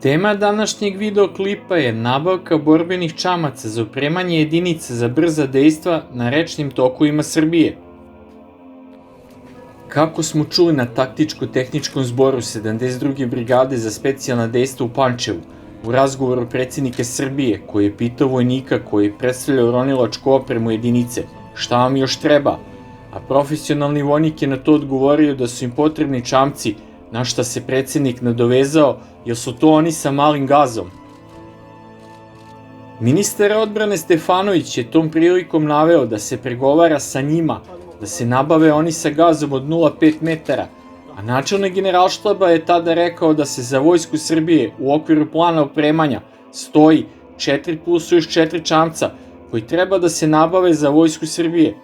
Tema današnjeg videoklipa je nabavka borbenih čamaca za opremanje jedinica za brza dejstva na rečnim tokovima Srbije. Kako smo čuli na taktičko-tehničkom zboru 72. brigade za specijalna dejstva u Pančevu, u razgovoru predsjednika Srbije koji je pitao vojnika koji je predstavljao ronilačku opremu jedinice šta vam još treba, a profesionalni vojnik je na to odgovorio da su im potrebni čamci, na šta se predsjednik nadovezao jer su to oni sa malim gazom. Ministar odbrane Stefanović je tom prilikom naveo da se pregovara sa njima da se nabave oni sa gazom od 0,5 metara, a načelnik Generalštaba je tada rekao da se za Vojsku Srbije u okviru plana opremanja stoji 4 plus još 4 čamca koji treba da se nabave za Vojsku Srbije.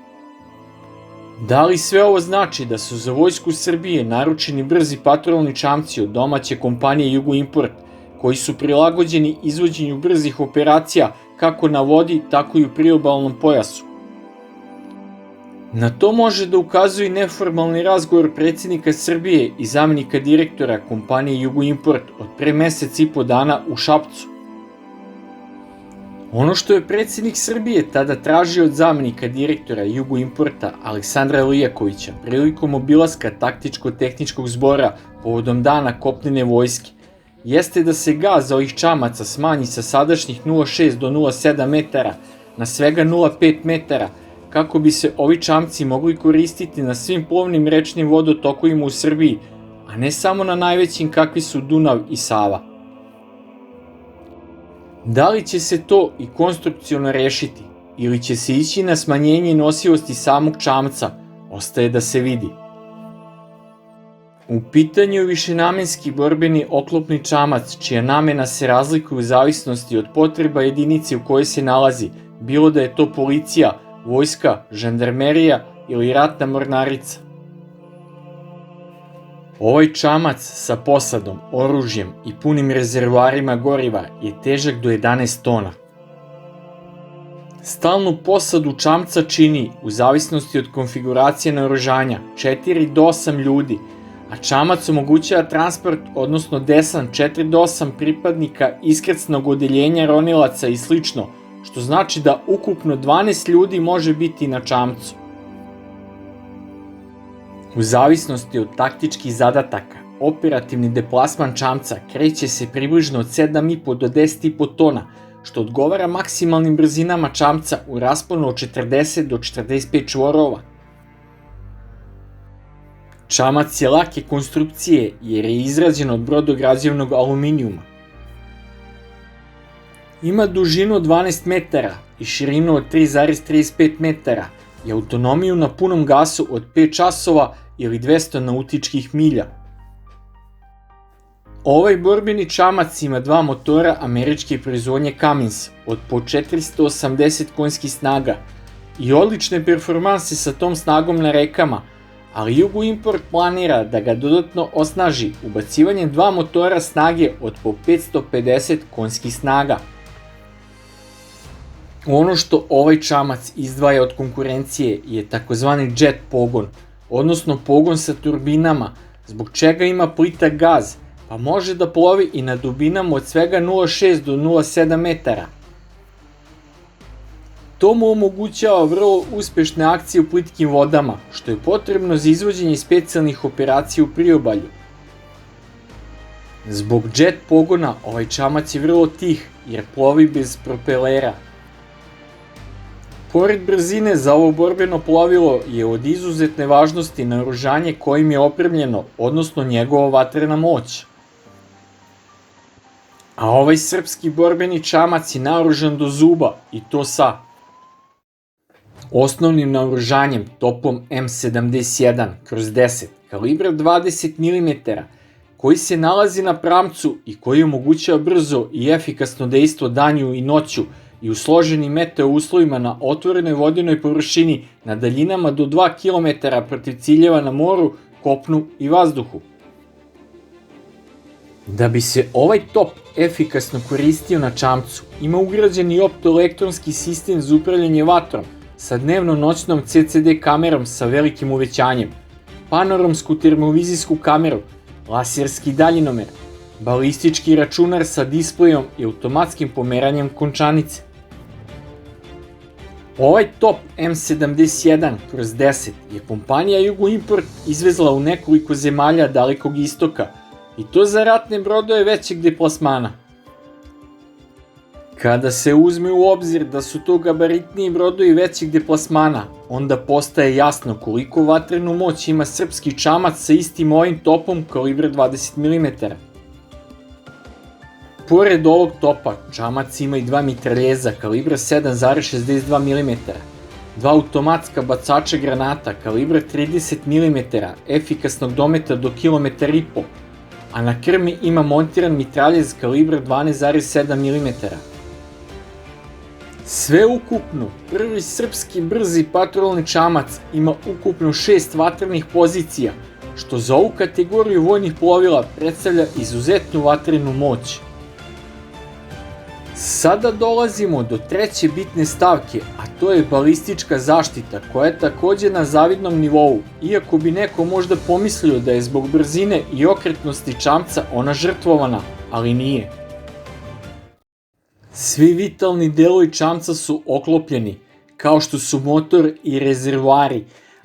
Da li sve ovo znači da su za Vojsku Srbije naručeni brzi patrolni čamci od domaće kompanije Jugoimport, koji su prilagođeni izvođenju brzih operacija kako na vodi, tako i u priobalnom pojasu? Na to može da ukazuje i neformalni razgovor predsjednika Srbije i zamenika direktora kompanije Jugoimport od pre mesec i po dana u Šapcu. Ono što je predsjednik Srbije tada tražio od zamenika direktora Jugoimporta Aleksandra Lijakovića prilikom obilaska taktičko-tehničkog zbora povodom dana kopnene vojske, jeste da se gaz ovih čamaca smanji sa sadašnjih 0,6 do 0,7 metara na svega 0,5 metara, kako bi se ovi čamci mogli koristiti na svim plovnim rečnim vodotokovima u Srbiji, a ne samo na najvećim kakvi su Dunav i Sava. Da li će se to i konstrukciono rešiti, ili će se ići na smanjenje nosivosti samog čamca, ostaje da se vidi. U pitanju je višenamenski borbeni oklopni čamac, čija namena se razlikuje u zavisnosti od potreba jedinice u kojoj se nalazi, bilo da je to policija, vojska, žandarmerija ili ratna mornarica. Ovaj čamac sa posadom, oružjem i punim rezervoarima goriva je težak do 11 tona. Stalnu posadu čamca čini, u zavisnosti od konfiguracije naoružanja, 4 do 8 ljudi, a čamac omogućava transport, odnosno desant 4 do 8 pripadnika iskrcnog odeljenja ronilaca i slično, što znači da ukupno 12 ljudi može biti na čamcu. U zavisnosti od taktičkih zadataka, operativni deplasman čamca kreće se približno od 7,5 do 10,5 tona, što odgovara maksimalnim brzinama čamca u rasponu od 40 do 45 čvorova. Čamac je lake konstrukcije jer je izrađen od brodograđevnog aluminijuma. Ima dužinu od 12 metara i širinu od 3,35 metara i autonomiju na punom gasu od 5 časova ili 200 nautičkih milja. Ovaj borbeni čamac ima 2 motora američke proizvodnje Cummins od po 480 konjskih snaga i odlične performanse sa tom snagom na rekama, ali Jugoimport planira da ga dodatno osnaži ubacivanjem 2 motora snage od po 550 konjskih snaga. Ono što ovaj čamac izdvaja od konkurencije je takozvani jet pogon, odnosno pogon sa turbinama, zbog čega ima plitak gaz, pa može da plovi i na dubinama od svega 0,6 do 0,7 metara. To mu omogućava vrlo uspešne akcije u plitkim vodama, što je potrebno za izvođenje specijalnih operacija u priobalju. Zbog jet pogona ovaj čamac je vrlo tih jer plovi bez propelera. Pored brzine, za ovo borbeno plovilo je od izuzetne važnosti naoružanje kojim je opremljeno, odnosno njegova vatrena moć. A ovaj srpski borbeni čamac je naoružan do zuba i to sa osnovnim naoružanjem topom M71/10 kalibra 20 mm, koji se nalazi na pramcu i koji omogućava brzo i efikasno dejstvo danju i noću i u složenim meteo uslovima na otvorenoj vodinoj površini na daljinama do 2 km protiv ciljeva na moru, kopnu i vazduhu. Da bi se ovaj top efikasno koristio na čamcu, ima ugrađen i optoelektronski sistem za upravljanje vatrom sa dnevno-noćnom CCD kamerom sa velikim uvećanjem, panoramsku termovizijsku kameru, laserski daljinomer, balistički računar sa displejom i automatskim pomeranjem končanice. Ovaj top M71/10 je kompanija Jugoimport izvezla u nekoliko zemalja Dalekog istoka, i to za ratne brodove većeg deplasmana. Kada se uzme u obzir da su to gabaritniji brodovi većeg deplasmana, onda postaje jasno koliko vatrenu moć ima srpski čamac sa istim ovim topom kalibra 20 mm. Pored ovog topa, čamac ima i dva mitraljeza kalibra 7,62 mm, dva automatska bacača granata kalibra 30 mm, efikasnog dometa do 1,5 km, a na krmi ima montiran mitraljez kalibra 12,7 mm. Sve ukupno, prvi srpski brzi patrolni čamac ima ukupno 6 vatrenih pozicija, što za ovu kategoriju vojnih plovila predstavlja izuzetnu vatrenu moć. Sada dolazimo do treće bitne stavke, a to je balistička zaštita, koja je takođe na zavidnom nivou, iako bi neko možda pomislio da je zbog brzine i okretnosti čamca ona žrtvovana, ali nije. Svi vitalni delovi čamca su oklopljeni, kao što su motor i rezervoari,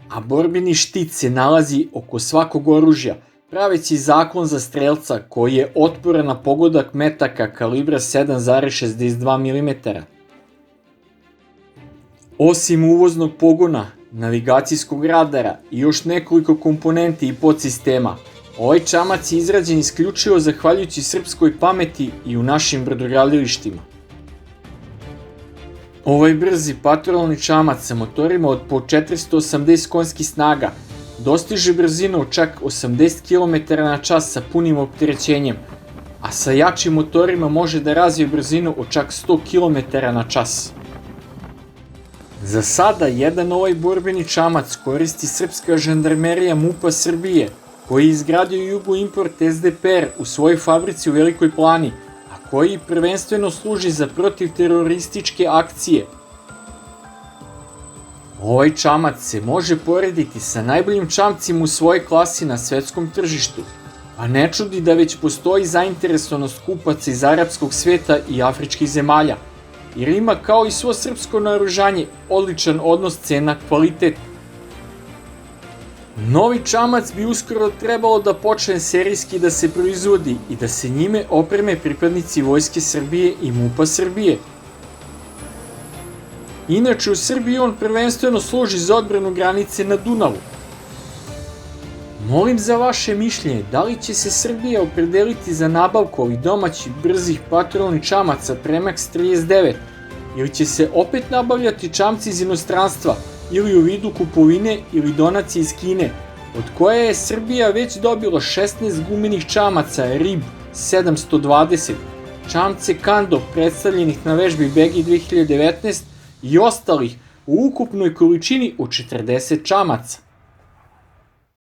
a borbeni štit se nalazi oko svakog oružja, praveći zaklon za strelca koji je otporan na pogodak metaka kalibra 7,62 mm. Osim uvoznog pogona, navigacijskog radara i još nekoliko komponenti i podsistema, ovaj čamac je izrađen isključivo zahvaljujući srpskoj pameti i u našim brodogradilištima. Ovaj brzi patrolni čamac sa motorima od po 480 konjskih snaga dostiže brzinu od čak 80 km/h sa punim opterećenjem, a sa jačim motorima može da razvije brzinu od čak 100 km/h. Za sada jedan ovaj borbeni čamac koristi srpska žandarmerija MUP-a Srbije, koji je izgradio Jugoimport SDPR u svojoj fabrici u Velikoj Plani, a koji prvenstveno služi za protivterorističke akcije. Ovaj čamac se može porediti sa najboljim čamcima u svojoj klasi na svetskom tržištu, a ne čudi da već postoji zainteresovanost kupaca iz arapskog sveta i afričkih zemalja, jer ima kao i svo srpsko naoružanje odličan odnos cena-kvalitet. Novi čamac bi uskoro trebalo da počne serijski da se proizvodi i da se njime opreme pripadnici Vojske Srbije i MUP-a Srbije. Inače, u Srbiji on prvenstveno služi za odbranu granice na Dunavu. Molim za vaše mišljenje, da li će se Srbija opredeliti za nabavku ovih domaćih brzih patrolnih čamaca Premax 39, ili će se opet nabavljati čamci iz inostranstva, ili u vidu kupovine ili donacije iz Kine, od koje je Srbija već dobila 16 gumenih čamaca RIB 720, čamce Kando predstavljenih na vežbi BEGI 2019 i ostalih u ukupnoj količini od 40 čamaca.